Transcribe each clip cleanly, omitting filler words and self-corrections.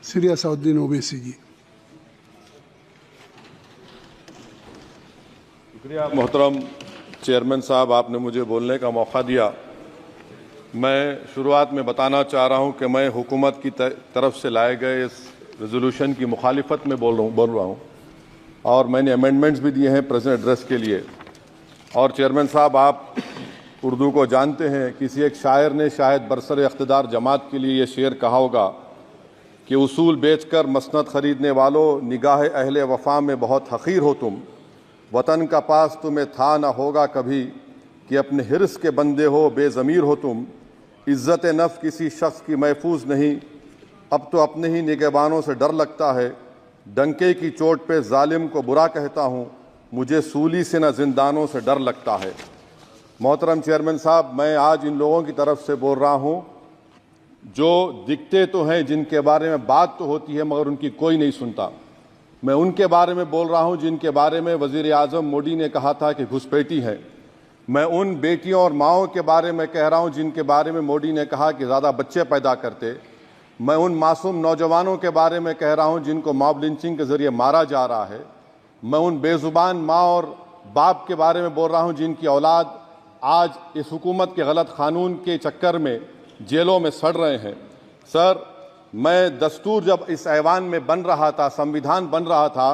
श्री असाउद्दीन ओवैसी जी। शुक्रिया मोहतरम चेयरमैन साहब, आपने मुझे बोलने का मौका दिया। मैं शुरुआत में बताना चाह रहा हूं कि मैं हुकूमत की तरफ से लाए गए इस रेजोल्यूशन की मुखालिफत में बोल रहा हूं और मैंने अमेंडमेंट्स भी दिए हैं प्रेजेंट एड्रेस के लिए। और चेयरमैन साहब, आप उर्दू को जानते हैं। किसी एक शायर ने शायद बरसर इख्तिदार जमात के लिए ये शेर कहा होगा कि उसूल बेचकर मसनद खरीदने वालों, निगाह अहले वफा में बहुत हक़ीर हो तुम। वतन का पास तुम्हें था न होगा कभी कि अपने हिर्स के बंदे हो, बेज़मीर हो तुम। इज़्ज़त नफ्स किसी शख्स की महफूज नहीं, अब तो अपने ही निगहबानों से डर लगता है। डंके की चोट पे जालिम को बुरा कहता हूँ, मुझे सूली से न जिंदानों से डर लगता है। मोहतरम चेयरमैन साहब, मैं आज इन लोगों की तरफ से बोल रहा हूँ जो दिखते तो हैं, जिनके बारे में बात तो होती है मगर उनकी कोई नहीं सुनता। मैं उनके बारे में बोल रहा हूँ जिनके बारे में वज़ीर आज़म मोदी ने कहा था कि घुसपैठी हैं। मैं उन बेटियों और माओं के बारे में कह रहा हूँ जिनके बारे में मोदी ने कहा कि ज़्यादा बच्चे पैदा करते। मैं उन मासूम नौजवानों के बारे में कह रहा हूँ जिनको मॉब लिंचिंग के ज़रिए मारा जा रहा है। मैं उन बेज़ुबान माँ और बाप के बारे में बोल रहा हूँ जिनकी औलाद आज इस हुकूमत के गलत कानून के चक्कर में जेलों में सड़ रहे हैं। सर, मैं दस्तूर जब इस ऐवान में बन रहा था, संविधान बन रहा था,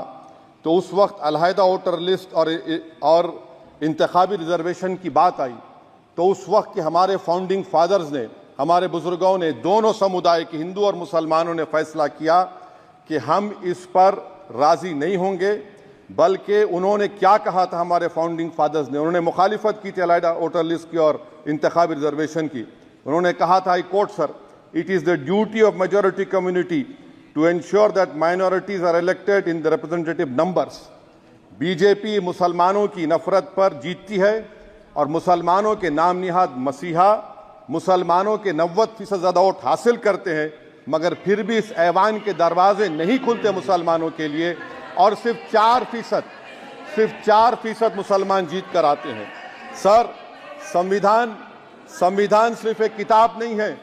तो उस वक्त अलहदा वोटर लिस्ट और इंतखाबी रिजर्वेशन की बात आई तो उस वक्त के हमारे फाउंडिंग फादर्स ने, हमारे बुजुर्गों ने, दोनों समुदाय के हिंदू और मुसलमानों ने फैसला किया कि हम इस पर राज़ी नहीं होंगे। बल्कि उन्होंने क्या कहा था हमारे फाउंडिंग फादर्स ने, उन्होंने मुखालिफत की थी अलहदा वोटर लिस्ट की और इंतखाबी रिजर्वेशन की। उन्होंने कहा था, I quote sir, it is the duty of majority community to ensure that minorities are elected in the representative numbers. BJP मुसलमानों की नफरत पर जीतती है और मुसलमानों के नाम निहाद मसीहा मुसलमानों के 90% ज़्यादा वोट हासिल करते हैं, मगर फिर भी इस ऐवान के दरवाजे नहीं खुलते मुसलमानों के लिए और सिर्फ 4% मुसलमान जीत कर आते हैं। सर, संविधान सिर्फ एक किताब नहीं है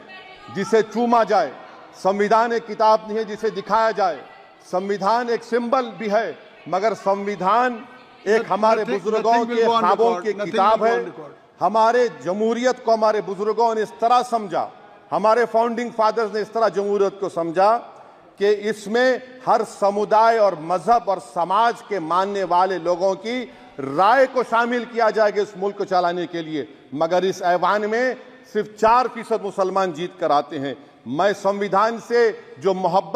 जिसे चूमा जाए, संविधान एक किताब नहीं है जिसे दिखाया जाए, संविधान एक सिंबल भी है, मगर संविधान एक हमारे बुजुर्गों के ख्वाबों की किताब है। हमारे जमहूरियत को हमारे बुजुर्गों ने इस तरह समझा, हमारे फाउंडिंग फादर्स ने इस तरह जमहूरियत को समझा कि इसमें हर समुदाय और मजहब और समाज के मानने वाले लोगों की राय को शामिल किया जाएगा इस मुल्क को चलाने के लिए। मगर इस ऐवान में सिर्फ 4% मुसलमान जीत कर आते हैं। मैं संविधान से जो मोहब्बत